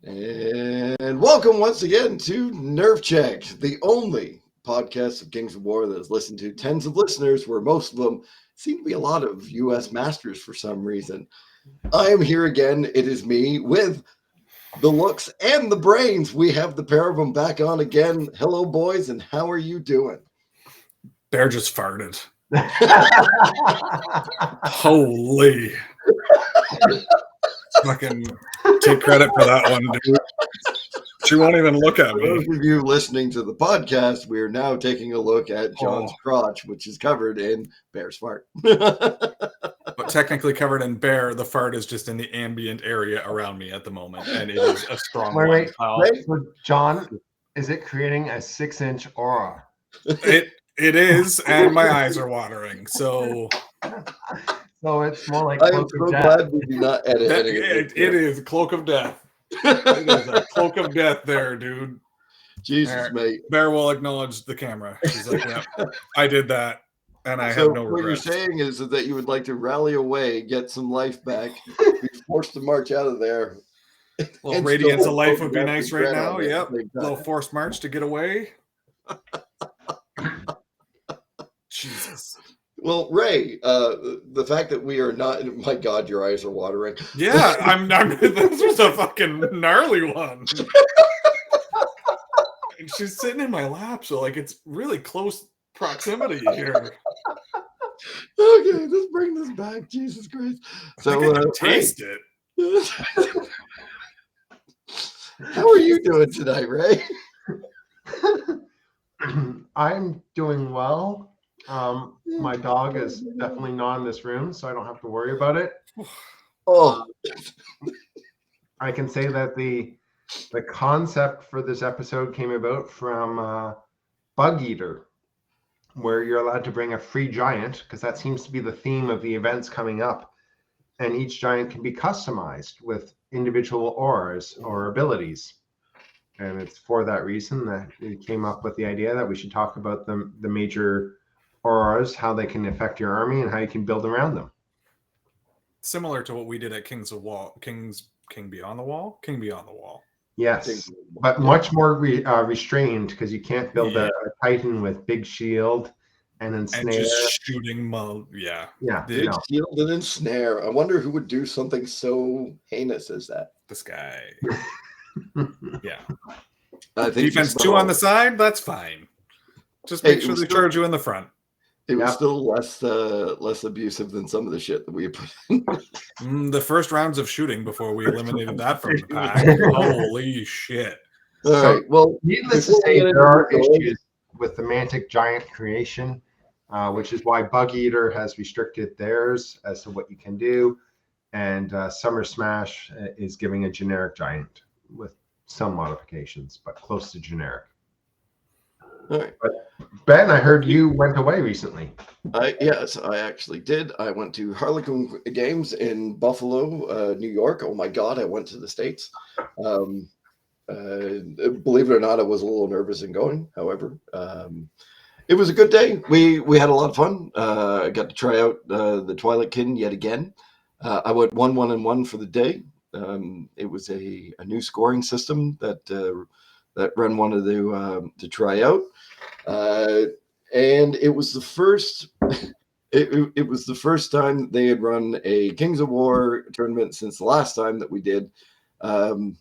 And welcome once again to Nerf Check, the only podcast of Kings of War that is listened to tens of listeners, where most of them seem to be a lot of U.S. masters for some reason. I am here again. It is me with the looks and the brains. We have the pair of them back on again. Hello, boys, and how are you doing? Bear just farted. Holy. Fucking take credit for that one, dude. She won't even look at For me. those of you listening to the podcast, we are now taking a look at John's crotch, which is covered in Bear's fart. But technically covered in bear, the fart is just in the ambient area around me at the moment, and it is a strong one. Wait. So John, is it creating a 6-inch aura? It is, and my eyes are watering. So it's more like I am so glad we do not edit it is Cloak of Death. It is a Cloak of Death there, dude. Jesus, mate. Bear will acknowledge the camera. She's like, yeah, I did that, and I have no regrets. What you're saying is that you would like to rally away, get some life back, be forced to march out of there. Well, Radiance of life would be nice right now. Yep. Little forced march to get away. Jesus. Well, Ray, the fact that we are not, my God, your eyes are watering. Yeah, I'm this was a fucking gnarly one. And she's sitting in my lap, so like it's really close proximity here. Okay, let's bring this back. Jesus Christ. So I can taste it. How are you doing tonight, Ray? I'm doing well. My dog is definitely not in this room, so I don't have to worry about it. Oh, I can say that the concept for this episode came about from Bug Eater, where you're allowed to bring a free giant, because that seems to be the theme of the events coming up, and each giant can be customized with individual auras or abilities. And it's for that reason that we came up with the idea that we should talk about the major auras, how they can affect your army, and how you can build around them. Similar to what we did at King Beyond the Wall. Yes, but much more restrained, because you can't build a Titan with big shield and ensnare. And just shooting big shield and ensnare. I wonder who would do something so heinous as that. This guy. Yeah. I think defense 2 on the side, that's fine. Just make sure they charge you in the front. It was still less abusive than some of the shit that we put in. The first rounds of shooting before we eliminated that from the pack. Holy shit. All right. Well, needless to say, there are issues with the Mantic Giant creation, which is why Bug Eater has restricted theirs as to what you can do. And Summer Smash is giving a generic giant with some modifications, but close to generic. All right. But Ben, I heard you went away recently. Yes, I actually did. I went to Harlequin Games in Buffalo, New York. Oh my God, I went to the States. Believe it or not, I was a little nervous in going. However, it was a good day. We had a lot of fun. I got to try out the Twilight Kin yet again. I went 1-1-1 for the day. It was a new scoring system that Ren wanted to try out. And it was the first it was the first time they had run a Kings of War tournament since the last time that we did. And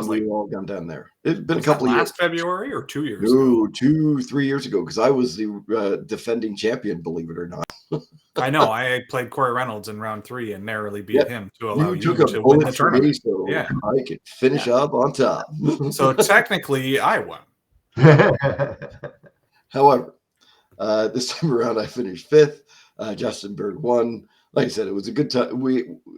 we all gone down there. It's been a couple of years. Last February or 2 years ago? 2-3 years ago, because I was the defending champion, believe it or not. I know. I played Corey Reynolds in round 3 and narrowly beat him to allow you took a to bullet win the for tournament. me, so I could finish up on top. So technically, I won. However, this time around, I finished 5th. Justin Berg won. Like I said, it was a good time.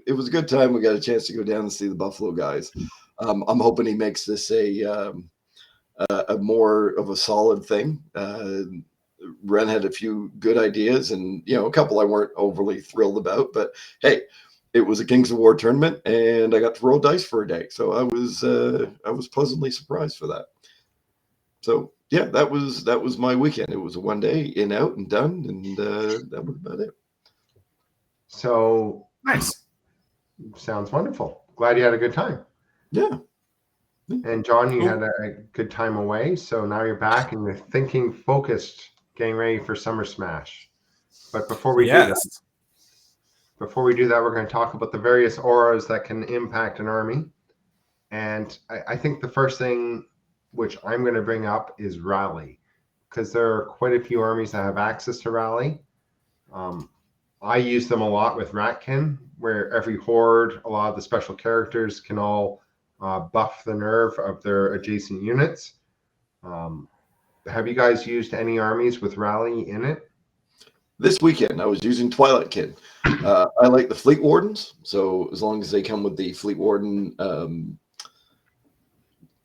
It was a good time. We got a chance to go down and see the Buffalo guys. I'm hoping he makes this a more of a solid thing. Ren had a few good ideas, and a couple I weren't overly thrilled about. But hey, it was a Kings of War tournament, and I got to roll dice for a day, so I was pleasantly surprised for that. So yeah, that was my weekend. It was a one day in, out, and done, and that was about it. So nice. Sounds wonderful. Glad you had a good time. Yeah. And John, you had a good time away, so now you're back and you're thinking focused, getting ready for Summer Smash. But before we do that, we're going to talk about the various auras that can impact an army. And I think the first thing which I'm going to bring up is Rally, because there are quite a few armies that have access to Rally. I use them a lot with Ratkin, where every horde, a lot of the special characters can all buff the nerve of their adjacent units. Have you guys used any armies with Rally in it? This weekend, I was using Twilight Kin. I like the Fleet Wardens, so as long as they come with the Fleet Warden,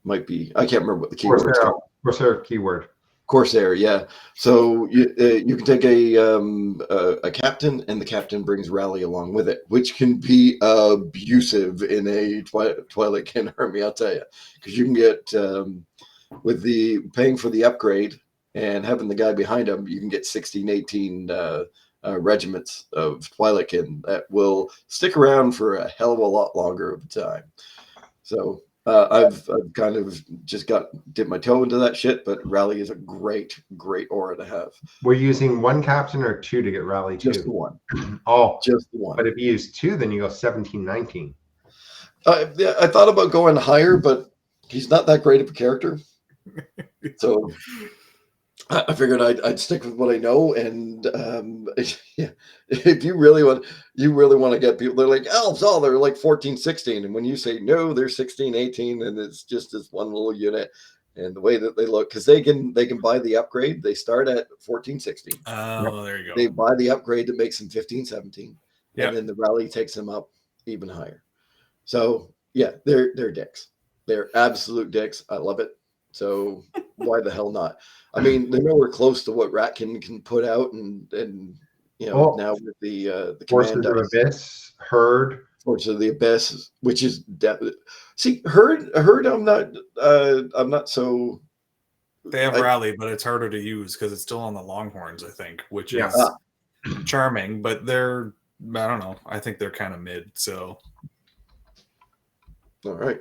might be, I can't remember what the keyword is called. Corsair keyword. Corsair, yeah. So you can take a captain, and the captain brings Rally along with it, which can be abusive in a Twilight Kin army, I'll tell you, because you can get with the paying for the upgrade and having the guy behind him, you can get 16, 18 regiments of Twilight Kin that will stick around for a hell of a lot longer of a time. So I've kind of just dipped my toe into that shit, but Rally is a great aura to have. We're using one captain or two to get Rally Just too? the one. Oh, just the one. But if you use two, then you go 17, 19. I thought about going higher, but he's not that great of a character. So I figured I'd stick with what I know, and yeah, if you really want to get people, they're like elves, they're like 14, 16, and when you say no, they're 16, 18, and it's just this one little unit, and the way that they look, because they can buy the upgrade. They start at 14, 16. Oh, there you go. They buy the upgrade that makes them 15, 17, yep. And then the Rally takes them up even higher. So yeah, they're dicks. They're absolute dicks. I love it. So why the hell not? I mean, they're nowhere close to what Ratkin can put out, and now with the Forces of Abyss, Herd. Forces of the Abyss, which is see Herd. I'm not so. They have Rally, but it's harder to use because it's still on the Longhorns, I think, which is charming, but they're, I don't know. I think they're kind of mid. So, all right.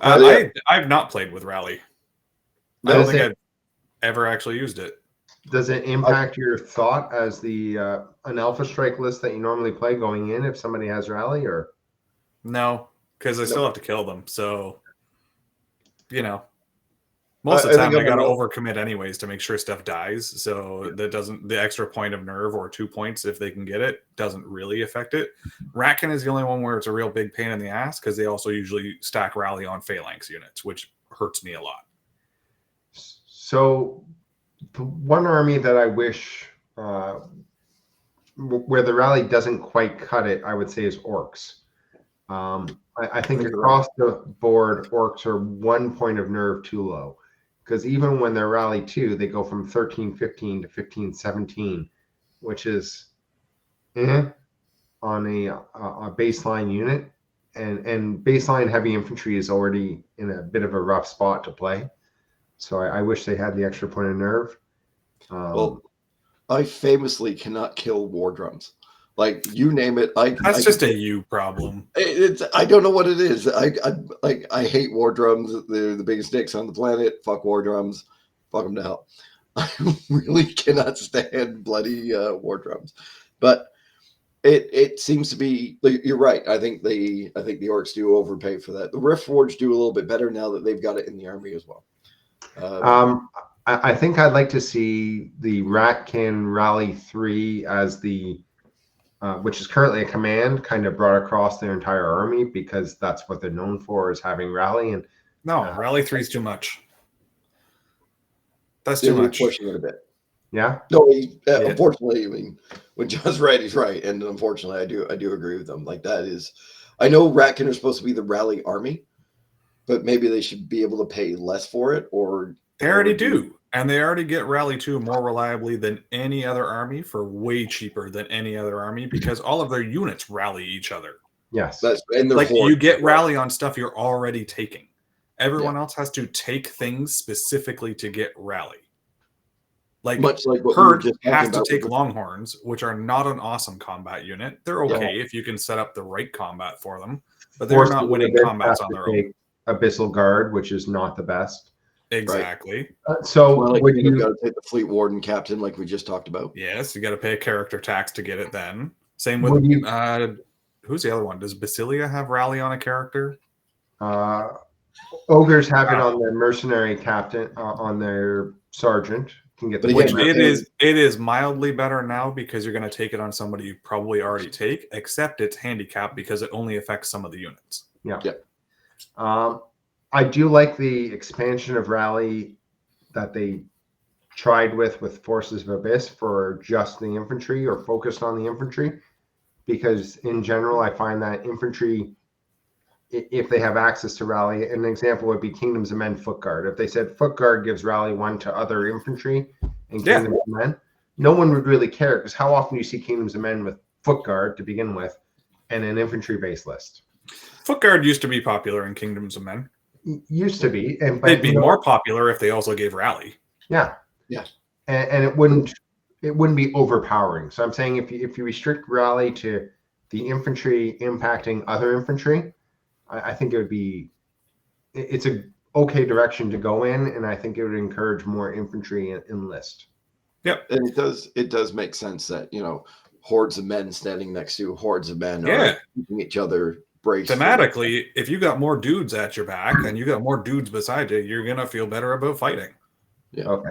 I've not played with Rally. I don't think I've ever actually used it. Does it impact your thought as an Alpha Strike list that you normally play going in if somebody has Rally, or? No, because I still have to kill them. So, most of the time I got to overcommit anyways to make sure stuff dies. So that the extra point of nerve or 2 points, if they can get it, doesn't really affect it. Ratkin is the only one where it's a real big pain in the ass because they also usually stack Rally on Phalanx units, which hurts me a lot. So the one army that I wish where the Rally doesn't quite cut it, I would say, is Orcs. I think across the board, Orcs are 1 point of nerve too low, because even when they're Rally 2, they go from 13, 15 to 15, 17, which is on a baseline unit. And baseline heavy infantry is already in a bit of a rough spot to play. So I wish they had the extra point of nerve. Well, I famously cannot kill war drums. Like, you name it. That's just a you problem. I don't know what it is. I hate war drums. They're the biggest dicks on the planet. Fuck war drums. Fuck them to hell. I really cannot stand bloody war drums. But it seems to be. You're right. I think the Orcs do overpay for that. The Riftforged do a little bit better now that they've got it in the army as well. I think I'd like to see the Ratkin Rally 3 as the which is currently a command, kind of brought across their entire army, because that's what they're known for, is having Rally. And Rally 3 is too much. That's too much. Pushing it a bit. Yeah. No, unfortunately, I mean, when John's right, he's right, and unfortunately, I do agree with them. Like, that is, I know Ratkin are supposed to be the Rally army, but maybe they should be able to pay less for it, or they already do. And they already get Rally 2 more reliably than any other army for way cheaper than any other army, because all of their units rally each other. Yes. And like, you get Rally on stuff you're already taking. Everyone else has to take things specifically to get Rally. Like, much like what Herd has to take Longhorns, which are not an awesome combat unit. They're okay if you can set up the right combat for them, but they're not winning combats on their own. Abyssal Guard, which is not the best. Exactly. So Well, would you you? got to take the Fleet Warden captain, like we just talked about. Yes, you got to pay a character tax to get it. Then same with Would you? who's the other one? Does Basilia have rally on a character? Ogres have it on their mercenary captain, on their sergeant. Can get the But again, Which it is mildly better now because you're going to take it on somebody you probably already take, except it's handicapped because it only affects some of the units. Yeah. Yeah. I do like the expansion of rally that they tried with Forces of Abyss for just the infantry or focused on the infantry, because in general I find that infantry, if they have access to rally, an example would be Kingdoms of Men Foot Guard. If they said Foot Guard gives rally 1 to other infantry in Kingdoms of Men, no one would really care, because how often do you see Kingdoms of Men with Foot Guard to begin with and an infantry base list? Foot Guard used to be popular in Kingdoms of Men. Used to be, and they'd be more popular if they also gave rally. Yeah, and it wouldn't be overpowering. So I'm saying if you restrict rally to the infantry impacting other infantry, I think it's a okay direction to go in, and I think it would encourage more infantry enlist. Yep, and it does make sense that hordes of men standing next to hordes of men are keeping each other braced. Thematically, if you got more dudes at your back and you got more dudes beside you, you're gonna feel better about fighting. Yeah. Okay.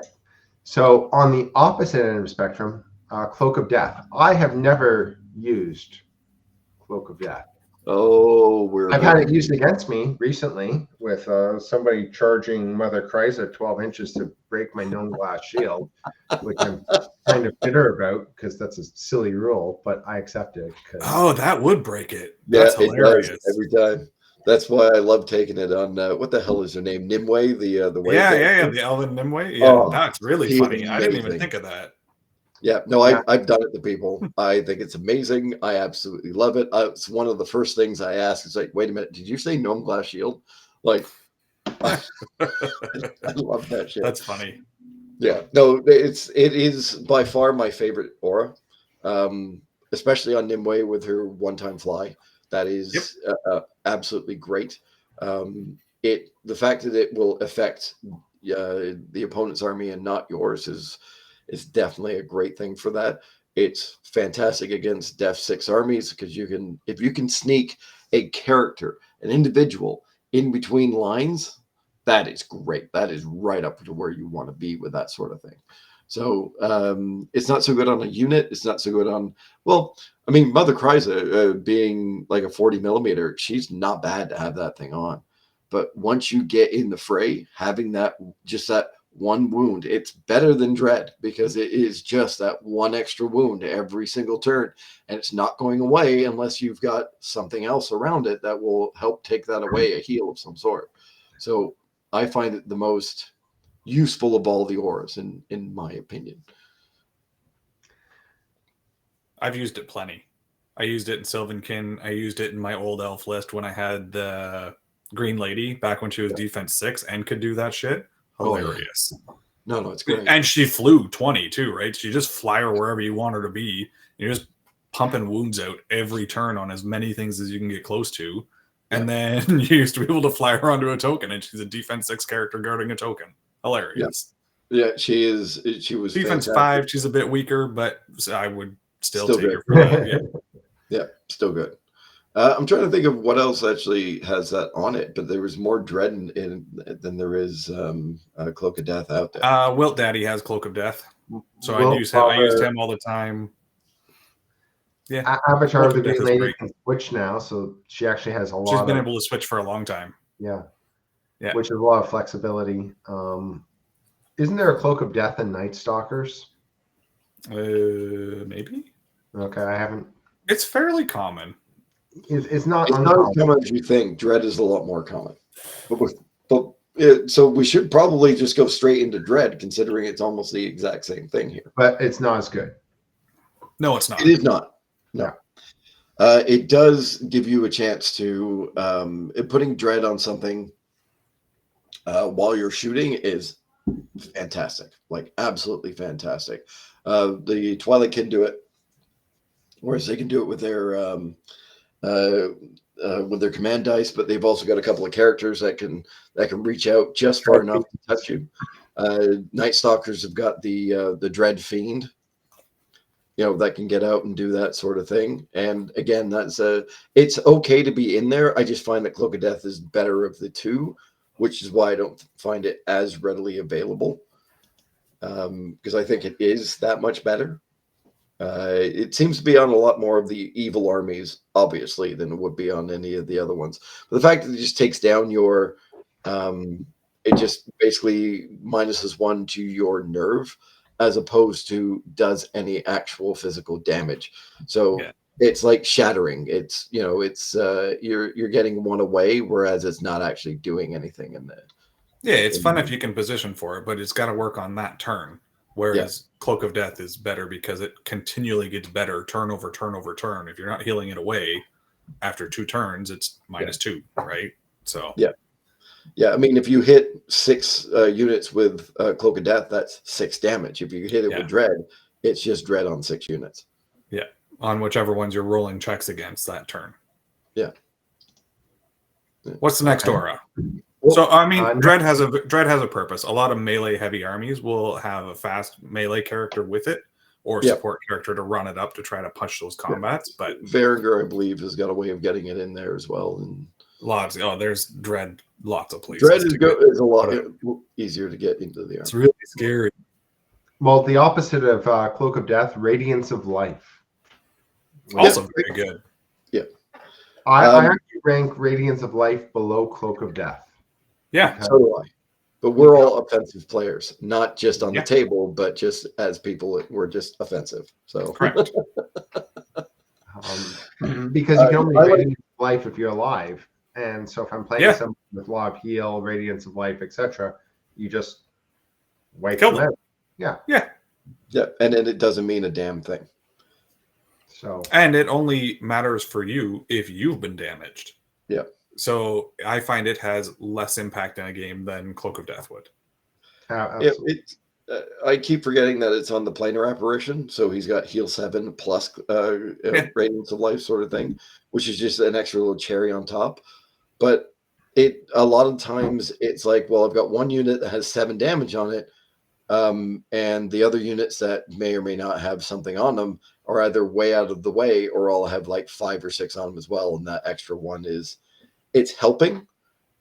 So on the opposite end of the spectrum, Cloak of Death. I have never used Cloak of Death. Oh, I've had it used against me recently with somebody charging Mother Kryza 12 inches to break my known glass shield, which I'm kind of bitter about because that's a silly rule, but I accept it. Oh, that would break it. That's hilarious. It does every time. That's why I love taking it on. What the hell is her name? Nimue, the way. Yeah, the Elven Nimue. Yeah, that's really funny. Amazing. I didn't even think of that. Yeah, no, I've done it to people. I think it's amazing. I absolutely love it. It's one of the first things I ask. It's like, wait a minute, did you say gnome glass shield? Like, I love that shit. That's funny. Yeah, no, it is by far my favorite aura, especially on Nimue with her one-time fly. That is absolutely great. The fact that it will affect the opponent's army and not yours is definitely a great thing for that. It's fantastic against Def 6 armies because if you can sneak a character, an individual in between lines, that is great. That is right up to where you want to be with that sort of thing. So it's not so good on a unit. It's not so good on, Mother Kryza being like a 40 millimeter, she's not bad to have that thing on. But once you get in the fray, having that one wound, it's better than Dread because it is just that one extra wound every single turn, and it's not going away unless you've got something else around it that will help take that away, a heal of some sort. So I find it the most useful of all the auras in my opinion. I've used it plenty. I used it in Sylvankin. I used it in my old elf list when I had the Green Lady back when she was defense 6 and could do that shit. Hilarious. No, it's great. And she flew 20 too, right? You just fly her wherever you want her to be. You're just pumping wounds out every turn on as many things as you can get close to. And then you used to be able to fly her onto a token, and she's a defense 6 character guarding a token. Hilarious. Yeah, she is. She was defense fantastic. 5. She's a bit weaker, but I would still take her for that. Yeah, still good. I'm trying to think of what else actually has that on it, but there was more Dread than there is Cloak of Death out there. Wilt Daddy has Cloak of Death, so I used him all the time. Yeah, Avatar of the Green Lady can switch now, so she actually has a lot. She's been able to switch for a long time. Yeah, which is a lot of flexibility. Isn't there a Cloak of Death in Night Stalkers? Maybe. Okay, I haven't. It's fairly common. It's not as common as you think. Dread is a lot more common. So we should probably just go straight into Dread, considering it's almost the exact same thing here. But it's not as good. No, it's not. It is not. No. It does give you a chance to putting Dread on something while you're shooting is fantastic, like absolutely fantastic. The Twilight can do it, whereas they can do it with their with their command dice, but they've also got a couple of characters that can reach out just far enough to touch you. Night Stalkers have got the Dread Fiend, that can get out and do that sort of thing. And again, it's okay to be in there. I just find that Cloak of Death is better of the two, which is why I don't find it as readily available. Because I think it is that much better. It seems to be on a lot more of the evil armies, obviously, than it would be on any of the other ones. But the fact that it just takes down your, it just basically minuses 1 to your nerve, as opposed to does any actual physical damage. So it's like shattering. It's you're getting 1 away, whereas it's not actually doing anything in there. Yeah, it's fun if you can position for it, but it's got to work on that turn. Whereas Cloak of Death is better because it continually gets better turn over turn over turn. If you're not healing it away after 2 turns, it's -2, right? So yeah. I mean, if you hit 6 units with Cloak of Death, that's 6 damage. If you hit it with Dread, it's just Dread on 6 units. Yeah, on whichever ones you're rolling checks against that turn. Yeah. What's the next aura? So I mean, Dread has a purpose. A lot of melee heavy armies will have a fast melee character with it, or support character to run it up to try to punch those combats. But Varangur, I believe, has got a way of getting it in there as well. And there's Dread, lots of places. Dread is a lot easier to get into the army. It's really scary. Well, the opposite of Cloak of Death, Radiance of Life. Also very good. Yeah. I actually rank Radiance of Life below Cloak of Death. Yeah, so do I. But we're all offensive players, not just on the table, but just as people, we're just offensive. So correct. Because you can only Radiance of Life if you're alive, and so if I'm playing someone with Law of Heal, Radiance of Life, etc., you just wipe them out. Yeah, and then it doesn't mean a damn thing. So and it only matters for you if you've been damaged. Yeah. So I find it has less impact in a game than Cloak of Death would. I keep forgetting that it's on the planar apparition, so he's got heal 7 plus Radiance of Life sort of thing, which is just an extra little cherry on top. But a lot of times it's like, well, I've got 1 unit that has 7 damage on it, and the other units that may or may not have something on them are either way out of the way, or all have like 5 or 6 on them as well, and that extra 1 it's helping.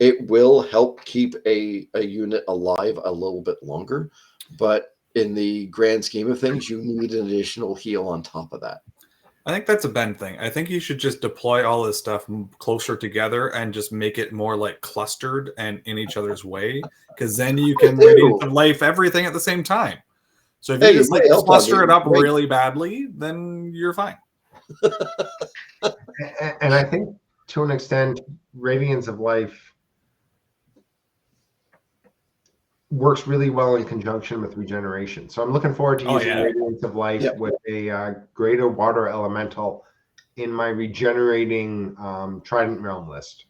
It will help keep a unit alive a little bit longer, but in the grand scheme of things, you need an additional heal on top of that. I think that's a Ben thing. I think you should just deploy all this stuff closer together and just make it more like clustered and in each other's way, because then you can Radiance of Life everything at the same time. So if you just like cluster it up really badly, then you're fine. And I think to an extent, Radiance of Life works really well in conjunction with regeneration. So I'm looking forward to using Radiance of Life with a greater water elemental in my regenerating Trident Realm list.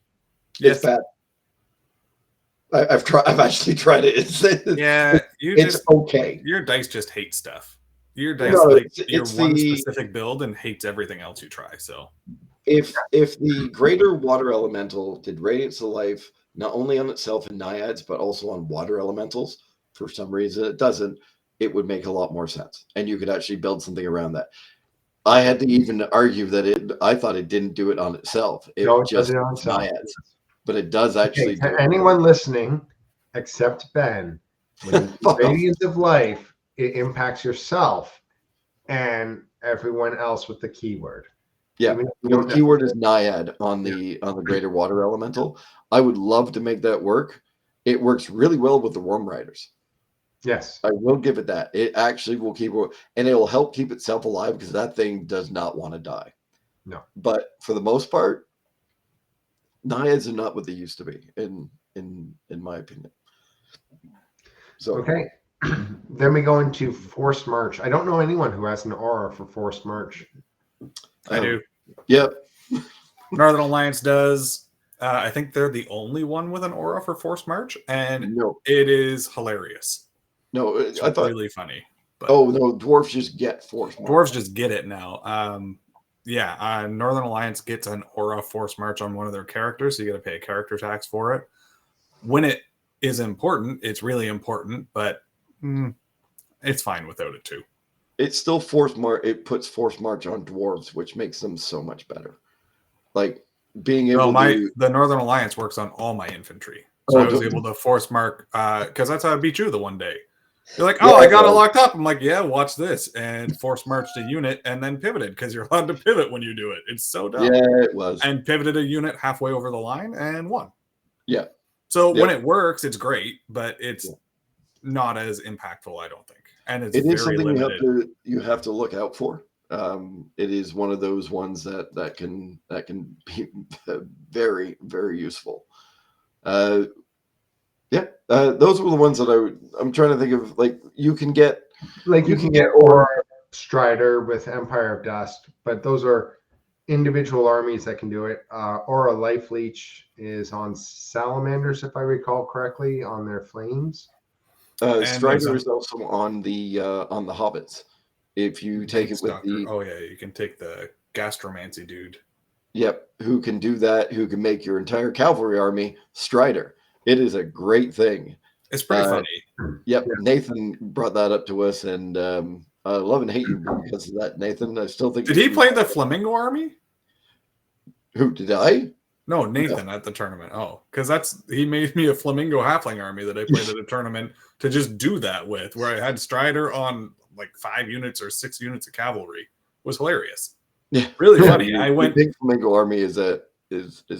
Yes, bad. I've actually tried it. It's okay. Your dice just hate stuff. Your dice your one specific build and hates everything else you try. So if the greater water elemental did Radiance of Life not only on itself and naiads, but also on water elementals, for some reason it doesn't, it would make a lot more sense. And you could actually build something around that. I had to even argue that I thought it didn't do it on itself. It just naiads. But it does actually do it. Anyone listening, except Ben, when Radiance of Life, it impacts yourself and everyone else with the keyword. Yeah, the keyword is naiad on the greater water elemental. I would love to make that work. It works really well with the Worm Riders. Yes, I will give it that. It actually will keep, and it will help keep itself alive because that thing does not want to die. No, but for the most part, naiads are not what they used to be, in my opinion. So okay. Then we go into Forced March. I don't know anyone who has an aura for Forced March. I do. Yep. Northern Alliance does. I think they're the only one with an aura for Forced March, and it is hilarious. No, it's really funny. But... Oh no, dwarves just get Forced March. Dwarves just get it now. Yeah, Northern Alliance gets an aura force march on one of their characters, so you got to pay a character tax for it. When it is important, it's really important, but it's fine without it too. It's still it puts force march on dwarves, which makes them so much better. Like being able the Northern Alliance works on all my infantry. So I was able to force mark because that's how I beat you the one day. You're like, I got it locked up. I'm like, yeah, watch this. And force marched a unit and then pivoted because you're allowed to pivot when you do it. It's so dumb. Yeah, it was. And pivoted a unit halfway over the line and won. Yeah. So when it works, it's great, but it's not as impactful, I don't think. And it's it is very something limited. you have to look out for. It is one of those ones that can be very, very useful. Those were the ones that I'm trying to think of. Like you can get Aura Strider with Empire of Dust, but those are individual armies that can do it. Aura Life Leech is on Salamanders, if I recall correctly, on their flames. Strider is also on the Hobbits. If you take it with you can take the Gastromancy dude. Yep, who can do that? Who can make your entire cavalry army Strider? It is a great thing. It's pretty funny. Yep, Nathan brought that up to us, and I love and hate you because of that, Nathan. I still think. Did he play the Flamingo army? Who did I? No, Nathan at the tournament. Oh, because he made me a Flamingo Halfling army that I played at a tournament to just do that with, where I had Strider on like 5 units or 6 units of cavalry. It was hilarious. Yeah, really funny. I went. The big Flamingo army is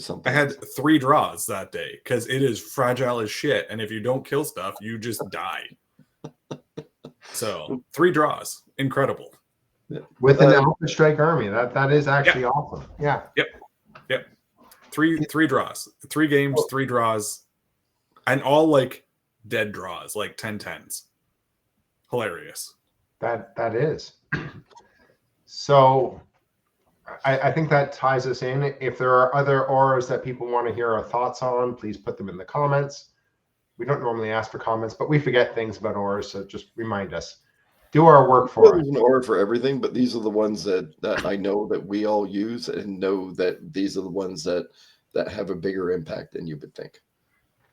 something. I had 3 draws that day because it is fragile as shit, and if you don't kill stuff, you just die. So 3 draws, incredible. With an Alpha Strike army, that is actually awesome. Yeah. Yep. 3 draws, 3 games, 3 draws, and all like dead draws, like 10-10s. Hilarious. That is. So I think that ties us in. If there are other auras that people want to hear our thoughts on, please put them in the comments. We don't normally ask for comments, but we forget things about auras, so just remind us. Do our work for us. There's an aura for everything, but these are the ones that I know that we all use and know that these are the ones that have a bigger impact than you would think.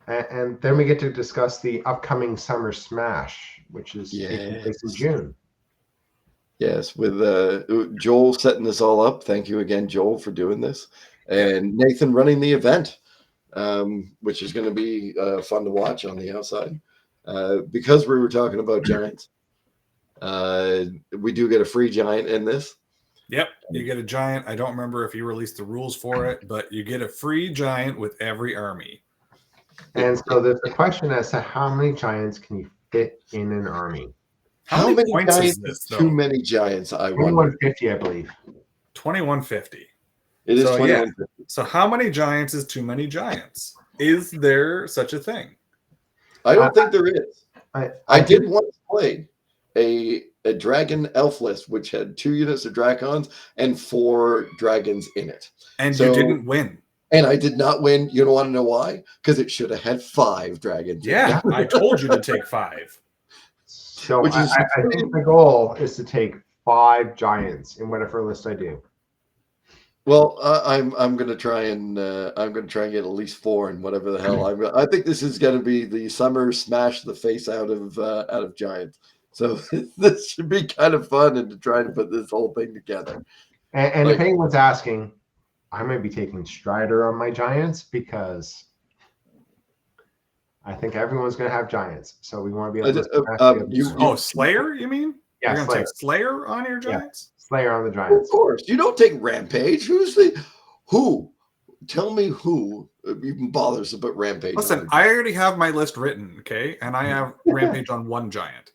And then we get to discuss the upcoming Summer Smash, which is taking place in June. Yes, with Joel setting this all up. Thank you again, Joel, for doing this. And Nathan running the event, which is going to be fun to watch on the outside. Because we were talking about giants, we do get a free giant in this. Yep, you get a giant. I don't remember if you released the rules for it, but you get a free giant with every army. And so there's a question as to how many giants can you fit in an army? How many points is this, though? Too many giants, I wonder. 2150, I believe. 2150. It is 2150. Yeah. So how many giants is too many giants? Is there such a thing? I don't think there is. I did once play a dragon elf list, which had 2 units of dragons and 4 dragons in it. And you didn't win. And I did not win. You don't want to know why? Because it should have had 5 dragons. Yeah, I told you to take 5. So I think the goal is to take 5 giants in whatever list I do. Well, I'm going to try and get at least 4 and whatever the hell I think this is going to be the summer smash the face out of giants. So this should be kind of fun and to try to put this whole thing together. And if anyone's asking, I might be taking Strider on my giants because I think everyone's going to have giants. So we want to be able to Slayer, you mean? Yeah, you're going to take Slayer on your giants? Yeah. Slayer on the giants. Of course. You don't take Rampage. Who? Tell me who even bothers to put Rampage. Listen, I already have my list written, okay? And I have Rampage on 1 giant.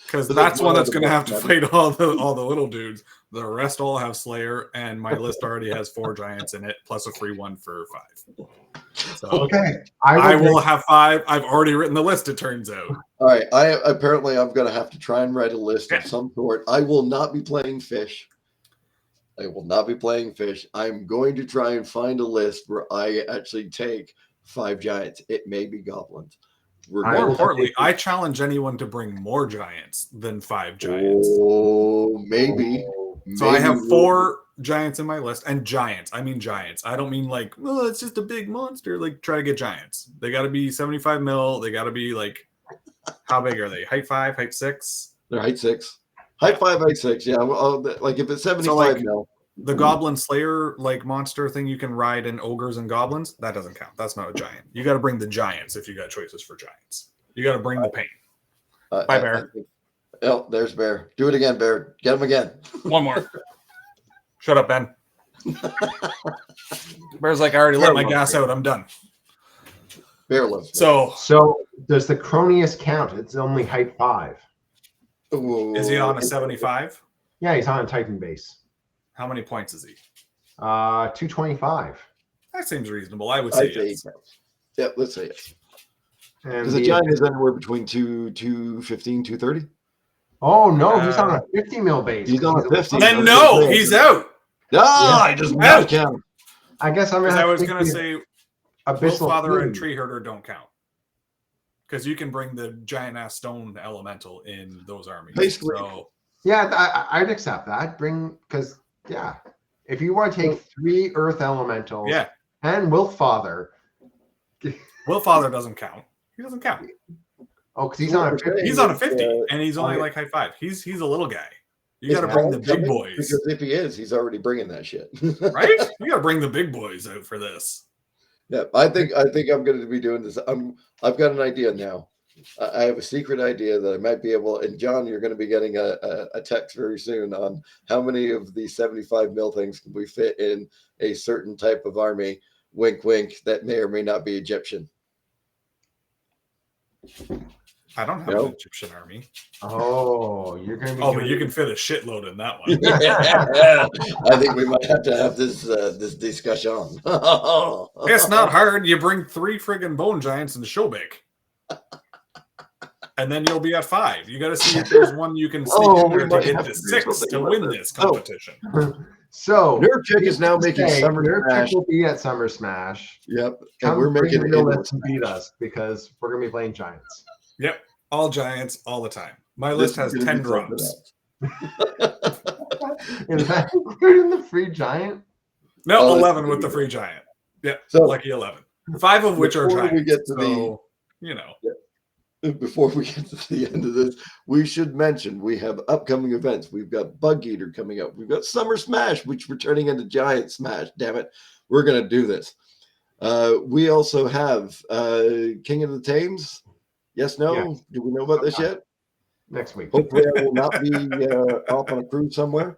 Because that's one that's going to have to fight all the little dudes. The rest all have Slayer, and my list already has 4 giants in it, plus a free one for 5. So okay, I will have 5. I've already written the list, it turns out. All right. I'm going to have to try and write a list of some sort. I will not be playing Fish. I'm going to try and find a list where I actually take 5 giants. It may be goblins. More importantly, I challenge anyone to bring more giants than 5 giants. Oh, maybe. So I have 4 giants in my list, and giants. I mean giants. I don't mean like, oh, it's just a big monster. Like, try to get giants. They got to be 75 mil. They got to be like, how big are they? Height 5, height 6? They're height 6. Height 5, height 6. Yeah, well, like if it's 75 mil. The Goblin Slayer like monster thing you can ride in ogres and goblins, that doesn't count. That's not a giant. You got to bring the giants if you got choices for giants. You got to bring the pain. Bye, Bear. Oh, there's Bear. Do it again, Bear. Get him again. One more. Shut up, Ben. Bear's like, I already let my gas out. I'm done. Bear loves. So does the Cronius count? It's only height 5. Ooh. Is he on a 75? Yeah, he's on a Titan base. How many points is he? 225. That seems reasonable. I would say yes. Yeah, let's say yes. And the giant is anywhere between 215, 230. Oh no, he's on a 50 mil base. He's on a 50. Then no, he's out. I just not count. I guess I'm gonna. I was gonna say, Abyssal Father and Tree Herder don't count because you can bring the giant ass stone elemental in those armies. Basically, so, yeah, I'd accept that. Because if you want to take 3 Earth elementals, and Wilfather. Wilfather doesn't count. He doesn't count. Oh, because he's on a 50. He's on a 50, and he's only like height 5. He's a little guy. You got to bring the big boys. Because if he is, he's already bringing that shit. Right? You got to bring the big boys out for this. Yeah, I think I'm going to be doing this. I've got an idea now. I have a secret idea that I might be able. And John, you're going to be getting a text very soon on how many of these 75 mil things can we fit in a certain type of army. Wink, wink. That may or may not be Egyptian. I don't have an Egyptian army. Oh, you're going to be. Oh, but you can fit a shitload in that one. Yeah. I think we might have to have this discussion. It's not hard. You bring 3 friggin' bone giants and Shobek. And then you'll be at 5. You got to see if there's one you can sneak in there to get to 6 to win this competition. So Nerf Chick is now making Summer Smash. Nerf will be at Summer Smash. Yep, and we're making real list to beat us because we're gonna be playing giants. Yep, all giants all the time. My list has 10 drums. Is that including the free giant? No, 11 with the free giant. Yep, so lucky 11. 5 of which are giants. We get to Before we get to the end of this, we should mention we have upcoming events. We've got Bug Eater coming up. We've got Summer Smash, which we're turning into Giant Smash. Damn it. We're going to do this. We also have King of the Thames. Yes, no? Yeah. Do we know about this yet? Next week. Hopefully I will not be off on a cruise somewhere.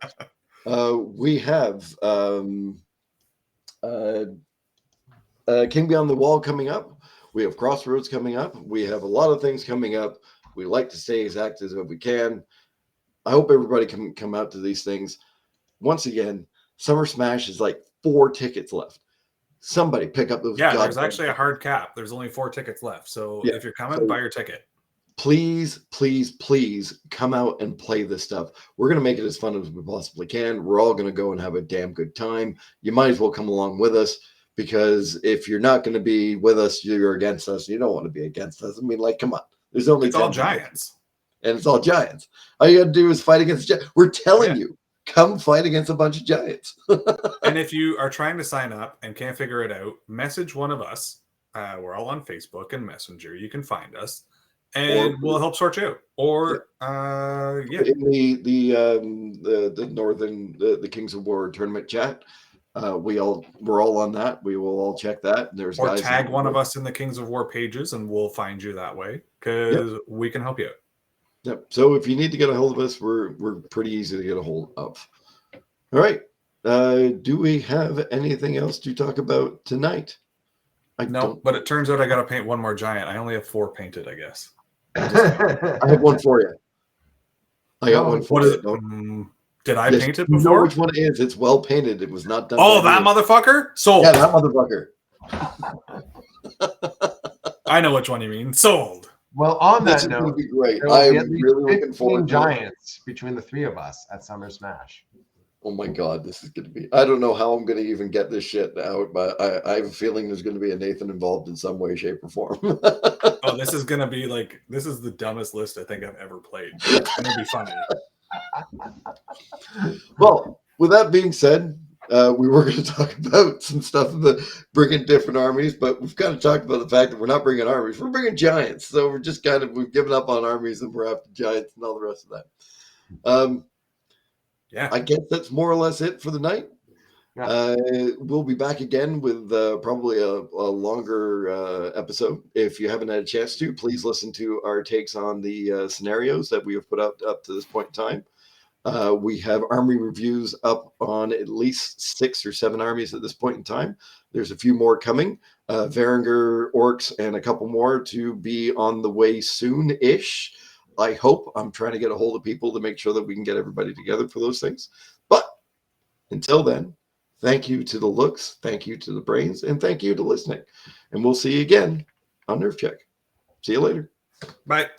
We have King Beyond the Wall coming up. We have Crossroads coming up. We have a lot of things coming up. We like to stay as active as we can. I hope everybody can come out to these things. Once again, Summer Smash is like 4 tickets left. Somebody pick up those. Yeah, there's actually a hard cap. There's only 4 tickets left. So if you're coming, buy your ticket. Please, please, please come out and play this stuff. We're going to make it as fun as we possibly can. We're all going to go and have a damn good time. You might as well come along with us. Because if you're not going to be with us, you're against us. You don't want to be against us. I mean, like, come on. There's only it's all giants. And it's all giants. All you got to do is fight against giants. We're telling you, come fight against a bunch of giants. And if you are trying to sign up and can't figure it out, message one of us. We're all on Facebook and Messenger. You can find us. And we'll help sort you out. Or in the Northern the Kings of War tournament chat. We're all on that. We will all check that. There's or guys tag one of us in the Kings of War pages, and we'll find you that way because we can help you out. Yep. So if you need to get a hold of us, we're pretty easy to get a hold of. All right. Do we have anything else to talk about tonight? No, but it turns out I got to paint one more giant. I only have 4 painted, I guess. I have one for you. I got one for you. Did I paint it before? You know which one it is. It's well painted. It was not done. Oh, that motherfucker? Sold. Yeah, that motherfucker. I know which one you mean. Sold. Well, on that note, going to be great. I'm really looking forward to giants between the 3 of us at Summer Smash. Oh my God, this is going to be. I don't know how I'm going to even get this shit out, but I have a feeling there's going to be a Nathan involved in some way, shape, or form. Oh, this is going to be this is the dumbest list I think I've ever played. It's going to be funny. Well, with that being said, we were going to talk about some stuff about bringing different armies, but we've kind of talked about the fact that we're not bringing armies. We're bringing giants. So we're just we've given up on armies and we're after giants and all the rest of that. Yeah. I guess that's more or less it for the night. Yeah. We'll be back again with probably a longer episode. If you haven't had a chance to, please listen to our takes on the scenarios that we have put up to this point in time. We have army reviews up on at least 6 or 7 armies at this point in time. There's a few more coming. Varinger, Orcs, and a couple more to be on the way soon-ish. I hope. I'm trying to get a hold of people to make sure that we can get everybody together for those things. But until then, thank you to the looks, thank you to the brains, and thank you to listening. And we'll see you again on Nerf Check. See you later. Bye.